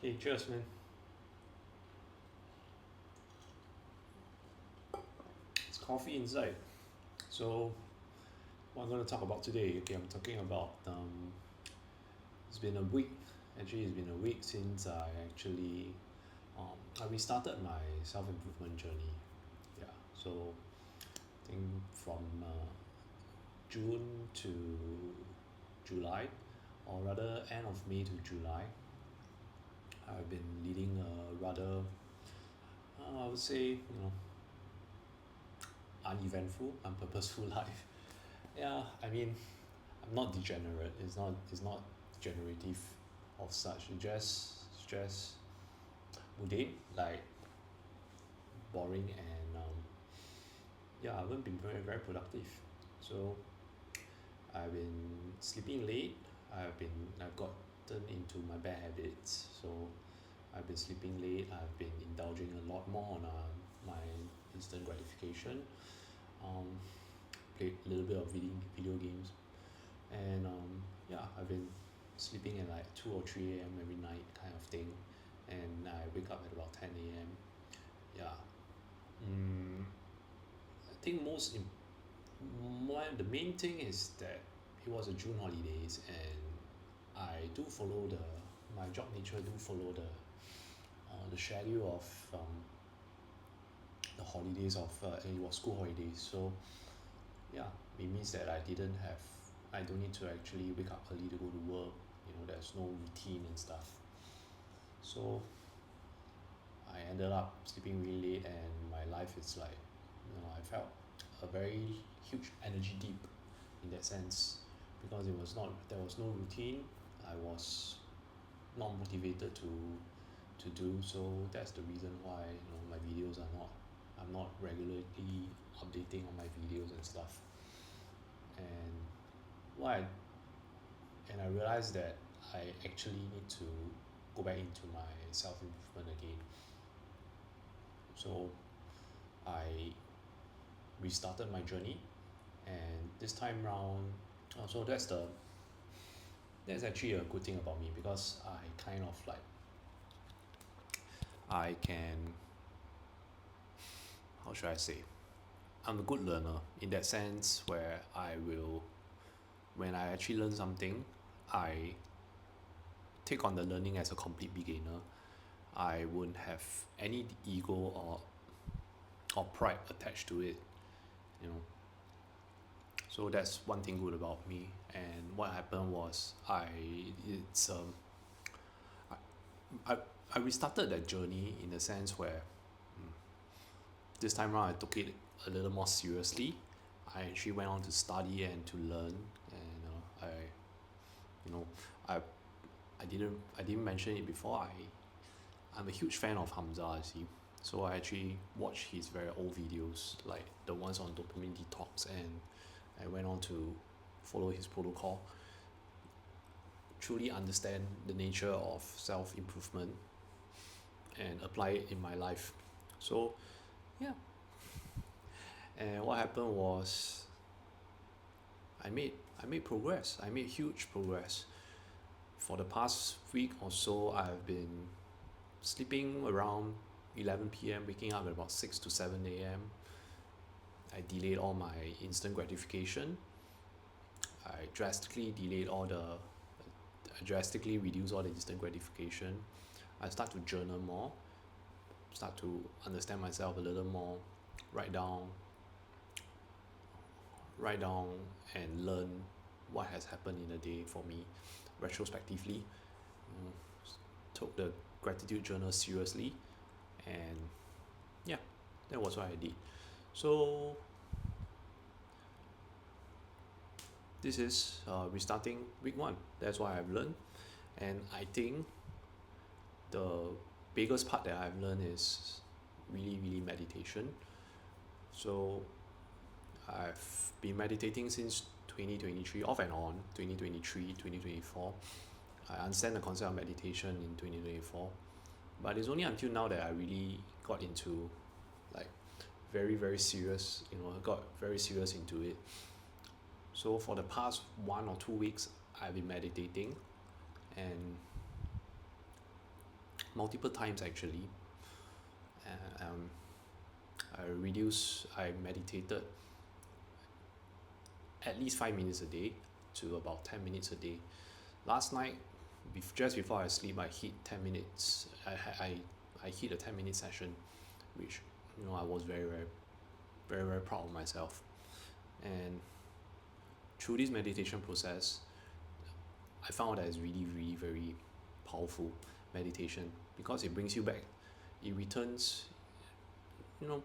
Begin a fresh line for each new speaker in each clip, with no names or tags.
Okay, cheers, man. It's coffee inside. So, what I'm going to talk about today, okay, I'm talking about it's been a week. Actually, it's been a week since I restarted my self improvement journey. Yeah, so I think from June to July, or rather end of May to July, I've been leading a rather, I would say, uneventful, unpurposeful life. Yeah, I mean, I'm not degenerate. It's not degenerative of such. It's just mundane, like boring, and yeah, I haven't been very productive. So I've been sleeping late. I've gotten into my bad habits. So I've been sleeping late. I've been indulging a lot more on my instant gratification. Um, Played a little bit of video games, and yeah, I've been sleeping at like 2 or 3 a.m. every night kind of thing, and I wake up at about 10 a.m. Yeah. mm, I think the main thing is that it was a June holidays, and I do follow my job nature do follow the schedule of the holidays of it was school holidays. So yeah, it means that I don't need to actually wake up early to go to work. There's no routine and stuff. So I ended up sleeping really late, and my life is like, I felt a very huge energy dip in that sense, because there was no routine. I was not motivated to do so. That's the reason why my videos are not I'm not regularly updating on my videos and stuff. And why and I realized that I actually need to go back into my self improvement again. So I restarted my journey, and this time round, so that's actually a good thing about me, because I kind of like I can how should I say, I'm a good learner in that sense, where when I actually learn something, I take on the learning as a complete beginner. I wouldn't have any ego or pride attached to it, you know. So that's one thing good about me. And what happened was I, I I restarted that journey in the sense where this time around I took it a little more seriously. I actually went on to study and to learn, and you know I I didn't mention it before. I'm a huge fan of Hamza, see. So I actually watched his very old videos, like the ones on dopamine detox, and I went on to follow his protocol, truly understand the nature of self improvement, and apply it in my life. So yeah, and what happened was I made progress. I made huge progress. For the past week or so, I've been sleeping around 11 p.m., waking up at about 6 to 7 a.m. I delayed all my instant gratification. I drastically reduced all the instant gratification. I start to journal more, start to understand myself a little more, write down, write down and learn what has happened in a day for me retrospectively. Mm, Took the gratitude journal seriously, and yeah, that was what I did. So this is restarting week one. That's what I've learned, and I think the biggest part that I've learned is really meditation. So I've been meditating since 2023, off and on, 2023, 2024. I understand the concept of meditation in 2024, but it's only until now that I really got into, like, very serious, I got very serious into it. So for the past 1 or 2 weeks, I've been meditating, and multiple times actually. Um, I meditated at least 5 minutes a day to about 10 minutes a day. Last night, just before I sleep, I hit 10 minutes. I hit a 10-minute session, which I was very proud of myself. And through this meditation process, I found that it's really very powerful meditation, because it brings you back. It returns, we are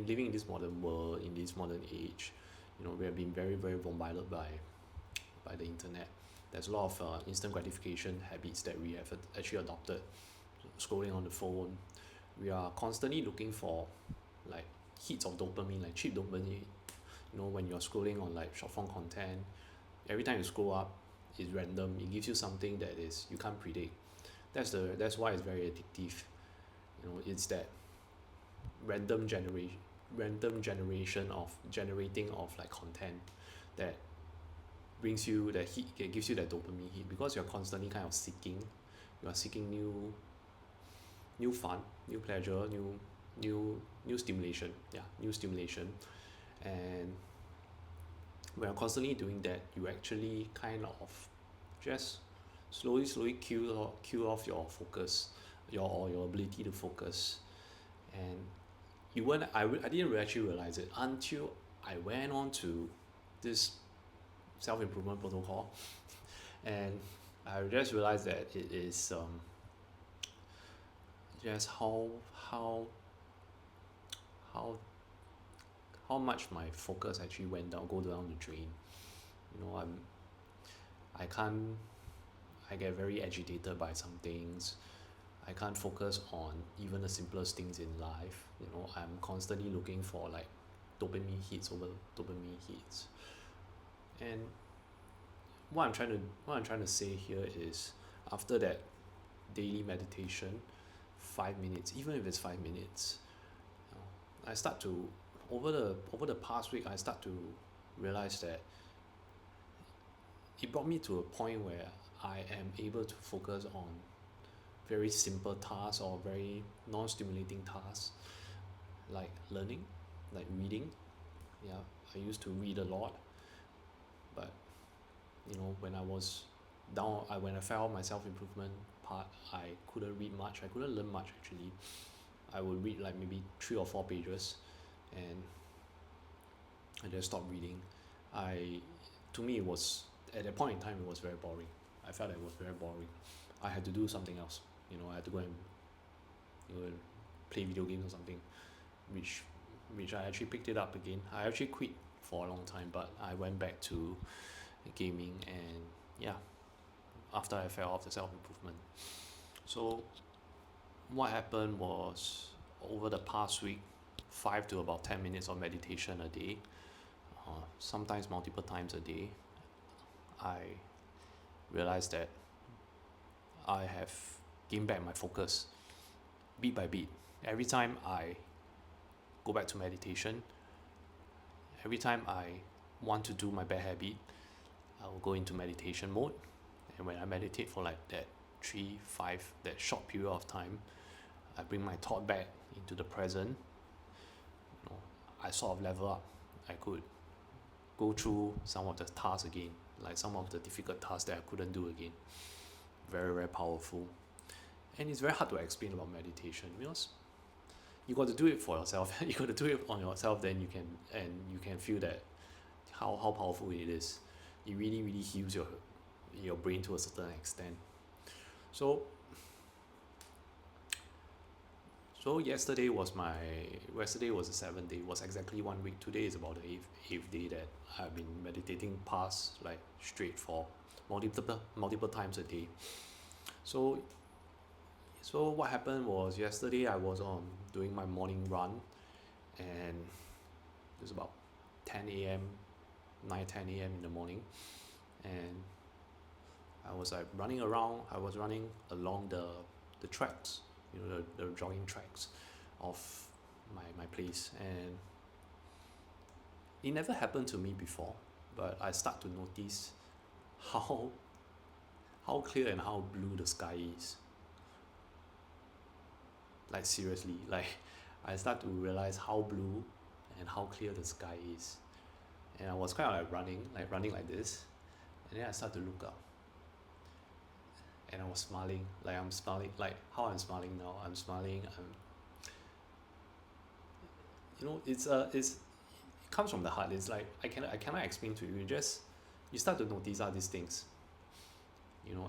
living in this modern world, in this modern age. We have been very bombarded by the internet. There's a lot of instant gratification habits that we have actually adopted. Scrolling on the phone, we are constantly looking for like hits of dopamine, like cheap dopamine. When you're scrolling on like short form content, every time you scroll up, it's random. It gives you something that is you can't predict. That's why it's very addictive. It's that random generation of generating of like content that brings you that hit, it gives you that dopamine hit, because you're constantly kind of seeking new fun, new pleasure, new stimulation. And when you're constantly doing that, you actually kind of just slowly kill off your focus, your ability to focus. And I didn't actually realize it until I went on to this self-improvement protocol, and I just realized that it is just how much my focus actually go down the drain. I get very agitated by some things. I can't focus on even the simplest things in life. I'm constantly looking for like dopamine hits over dopamine hits. And what I'm trying to say here is, after that daily meditation, 5 minutes, even if it's 5 minutes, I start to over the past week, I start to realize that it brought me to a point where I am able to focus on very simple tasks or very non-stimulating tasks, like learning, like reading. I used to read a lot, but when I was down, when I found my self-improvement part, I couldn't read much. I couldn't learn much actually. I would read like maybe 3 or 4 pages, and I just stopped reading. To me, it was, at that point in time, it was very boring. I felt it was very boring. I had to do something else. I had to go and play video games or something, which I actually picked it up again. I actually quit for a long time, but I went back to gaming, and after I fell off the self-improvement. So what happened was, over the past week, 5 to about 10 minutes of meditation a day, sometimes multiple times a day, I realized that I have gained back my focus bit by bit. Every time I go back to meditation, every time I want to do my bad habit, I will go into meditation mode. And when I meditate for like that 3-5, that short period of time, I bring my thought back into the present. I sort of level up. I could go through some of the tasks again, like some of the difficult tasks that I couldn't do again. Very powerful. And it's very hard to explain about meditation, because you got to do it for yourself. You got to do it on yourself, then you can feel that how powerful it is. It really heals your brain to a certain extent. So yesterday was the 7th day. It was exactly 1 week. Today is about the eighth day that I've been meditating past, like straight for multiple times a day. So what happened was, yesterday I was doing my morning run, and it was about 10 a.m., 10 a.m. in the morning, and I was like running around. I was running along the tracks, the jogging tracks of my place, and it never happened to me before, but I start to notice how clear and how blue the sky is. like seriously, like I start to realize how blue and how clear the sky is. And I was kind of like running like this, and then I start to look up, and I was smiling, like I'm smiling, like how I'm smiling now. I'm smiling. It's it comes from the heart. It's like I cannot explain to you. You start to notice all these things,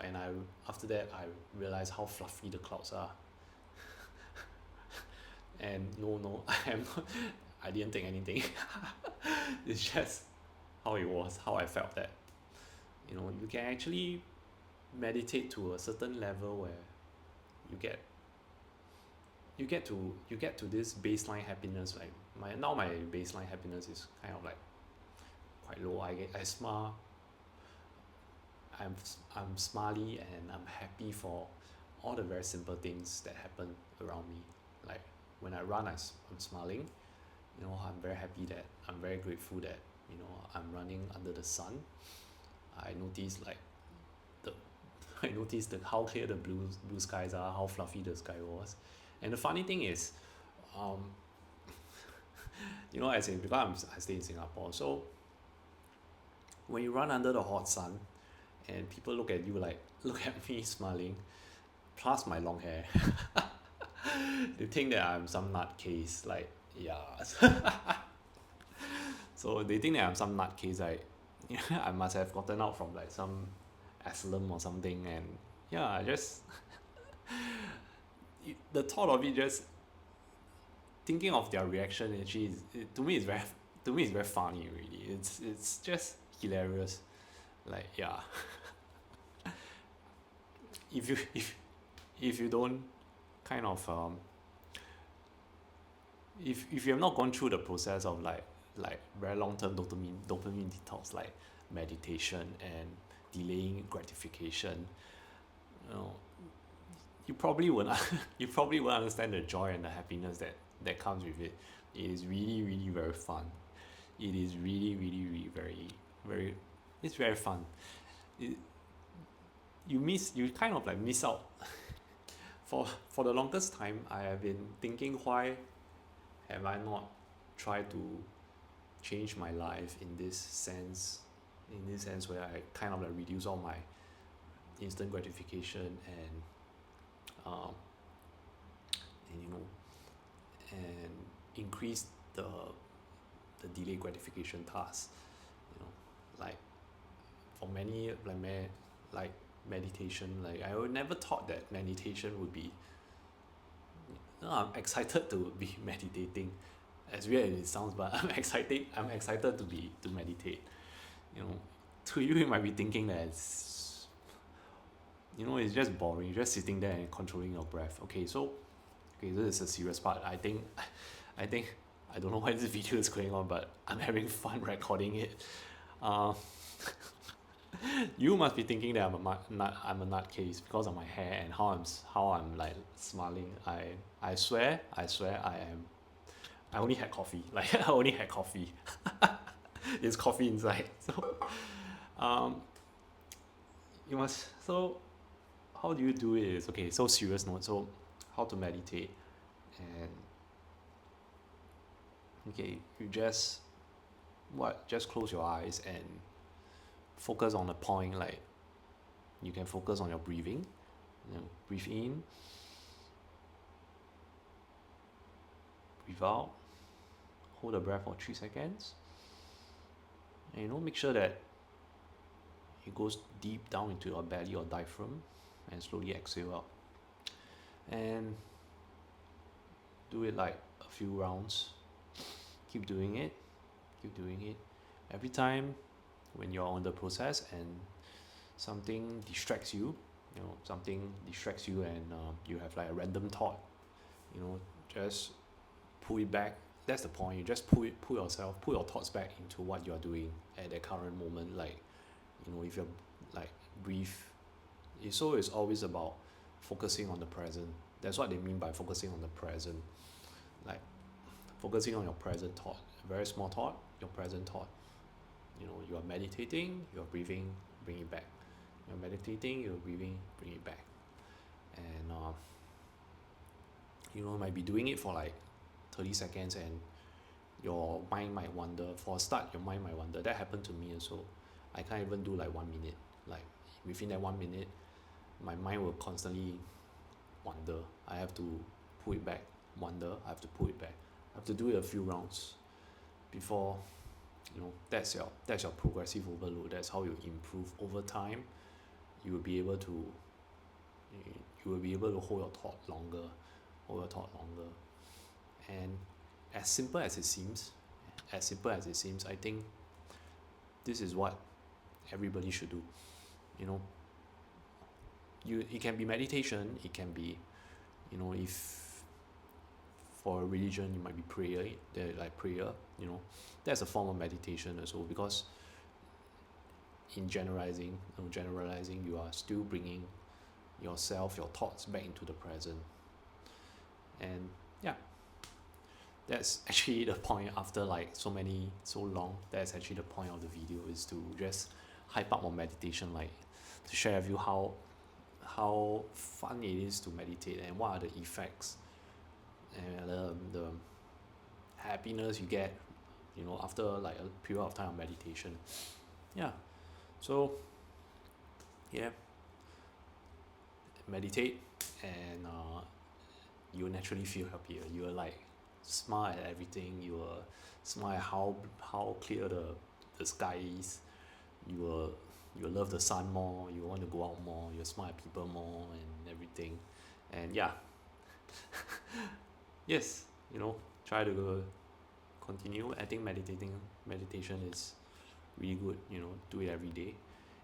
And after that I realized how fluffy the clouds are. And no, I didn't think anything. It's just how it was, how I felt that. You can actually meditate to a certain level where you get to this baseline happiness. Like my baseline happiness is kind of like quite low. I smile. I'm smiley and I'm happy for all the very simple things that happen around me. Like when I run, I'm smiling. I'm very happy that I'm very grateful that I'm running under the sun. I notice like the I noticed how clear the blue skies are, how fluffy the sky was. And the funny thing is, because I stay in Singapore, so when you run under the hot sun and people look at you like, look at me smiling, plus my long hair, they think that I'm some nutcase, like, yeah. So they think that I'm some nutcase, like, I must have gotten out from like some asylum or something, and yeah, I just the thought of it, just thinking of their reaction actually to me is very funny. Really, it's just hilarious. Like, yeah. if you don't kind of if you have not gone through the process of like very long term dopamine detox, like meditation and delaying gratification, you probably won't you probably won't understand the joy and the happiness that comes with it. It is really, really very fun. It is really, really, really very, very, it's very fun. You kind of like miss out. For the longest time I have been thinking, why have I not tried to change my life in this sense where I kind of like reduce all my instant gratification and and increase the delayed gratification task. Like for many like meditation, like I would never thought that meditation would be, I'm excited to be meditating, as weird as it sounds, but I'm excited to meditate. To you it might be thinking that it's just boring. You're just sitting there and controlling your breath. Okay, this is a serious part. I think I don't know why this video is going on, but I'm having fun recording it. You must be thinking that I'm a nutcase because of my hair and how I'm like smiling. I swear I am. I only had coffee. Like, I only had coffee. There's coffee inside. So you must. So how do you do it? Is okay. So serious note. So how to meditate, and okay, you just close your eyes and focus on a point. Like, you can focus on your breathing. Breathe in, breathe out, hold the breath for 3 seconds, and make sure that it goes deep down into your belly or diaphragm, and slowly exhale out. And do it like a few rounds. Keep doing it. Every time when you're on the process and something distracts you, and you have like a random thought, just pull it back. That's the point. You just pull your thoughts back into what you're doing at that current moment. Like, if you're like breathe, it's always about focusing on the present. That's what they mean by focusing on the present. Like, focusing on your present thought, a very small thought, your present thought. You are meditating, you're breathing, bring it back. You're meditating, you're breathing, bring it back. And might be doing it for like 30 seconds, and your mind might wander. For a start, your mind might wander. That happened to me also. I can't even do like 1 minute. Like within that 1 minute, my mind will constantly wander. I have to pull it back, wander. I have to pull it back. I have to do it a few rounds before, that's your progressive overload. That's how you improve over time. You will be able to hold your thought longer, and as simple as it seems, I think this is what everybody should do. It can be meditation. It can be, if for a religion it might be prayer. Like prayer, that's a form of meditation as well, because in generalizing, you are still bringing yourself, your thoughts back into the present. And yeah, that's actually the point. After like so long, that's actually the point of the video, is to just hype up on meditation, like to share with you how fun it is to meditate, and what are the effects, and the happiness you get, after like a period of time of meditation. Yeah, so yeah, meditate, and you'll naturally feel happier. You will like smile at everything. You will smile at how clear the sky is. You will love the sun more. You want to go out more. You'll smile at people more and everything. And yeah, yes, try to continue. I think meditation is really good. Do it every day.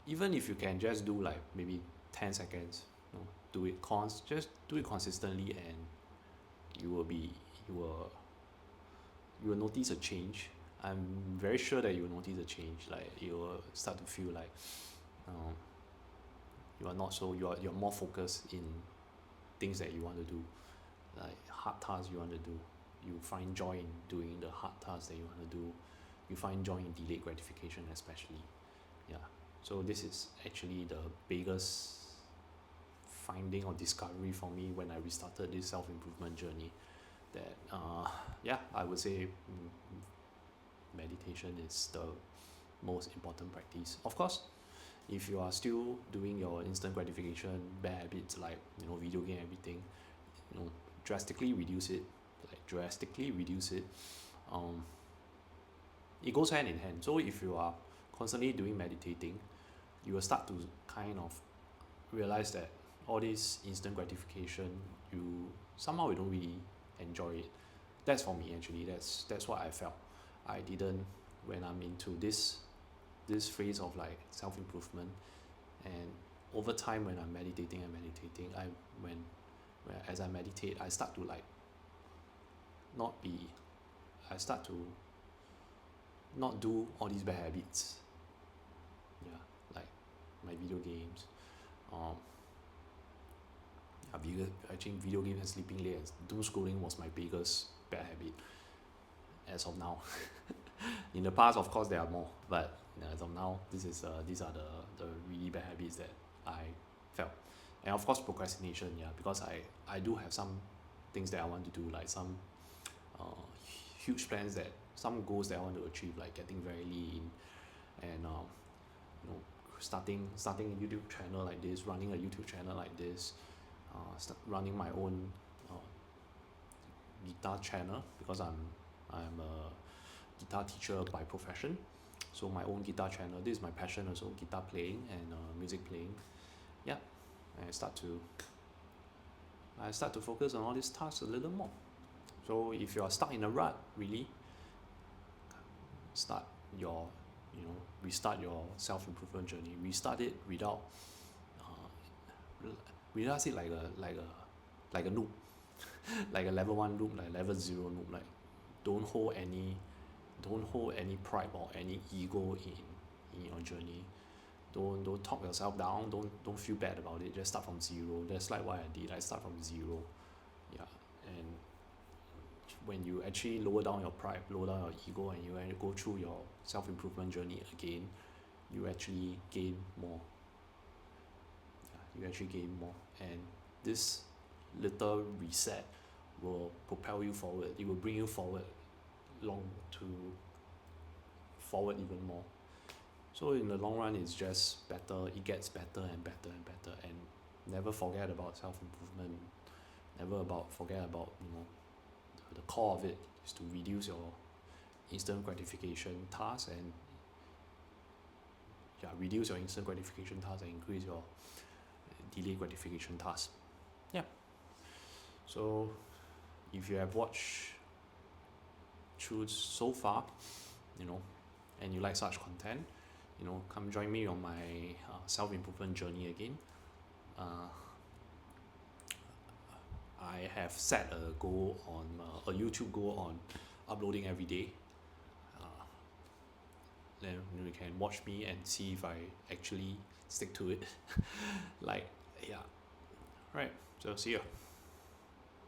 Even if you can just do like maybe 10 seconds, just do it consistently, and you will notice a change. I'm very sure that you will notice a change. Like you will start to feel like you're more focused in things that you want to do, like hard tasks you want to do. You find joy in doing the hard tasks that you want to do. You find joy in delayed gratification, especially. Yeah. So this is actually the biggest finding or discovery for me when I restarted this self-improvement journey, that I would say meditation is the most important practice. Of course, if you are still doing your instant gratification bad habits, like video game, everything, drastically reduce it. It goes hand in hand. So if you are constantly doing meditating, you will start to kind of realize that all this instant gratification, you don't really enjoy it. That's for me, actually. That's what I felt. I didn't, when I'm into this phase of like self-improvement, and over time when I'm meditating, as I meditate, I start to like not do all these bad habits. Yeah, like my video games. Video games and sleeping late and doom scrolling was my biggest bad habit as of now. In the past, of course, there are more, but as of now, these are the really bad habits that I felt. And of course, procrastination, because I do have some things that I want to do, like some huge plans, some goals that I want to achieve, like getting very lean, and starting a YouTube channel like this, running a YouTube channel like this, running my own guitar channel, because I'm a guitar teacher by profession. So my own guitar channel, this is my passion also, guitar playing and music playing. Yeah, and I start to focus on all these tasks a little more. So if you are stuck in a rut, really restart your self-improvement journey. Restart it without it like a noob, like a level 1 noob, like level 0 noob. Like don't hold any pride or any ego in your journey. Don't talk yourself down. Don't feel bad about it. Just start from 0. That's like what I did. I start from 0. Yeah, and when you actually lower down your pride, lower down your ego, and you go through your self-improvement journey again, you actually gain more. And this little reset will propel you forward. It will bring you forward forward even more. So in the long run, it's just better. It gets better and better and better. And never forget about self-improvement. Never forget about the core of it is to reduce your instant gratification tasks and reduce your instant gratification tasks and increase your delayed gratification tasks. Yeah. So if you have watched through so far, and you like such content, come join me on my self-improvement journey again. I have set a goal on a YouTube goal on uploading every day. Then you can watch me and see if I actually stick to it. Right. So see you.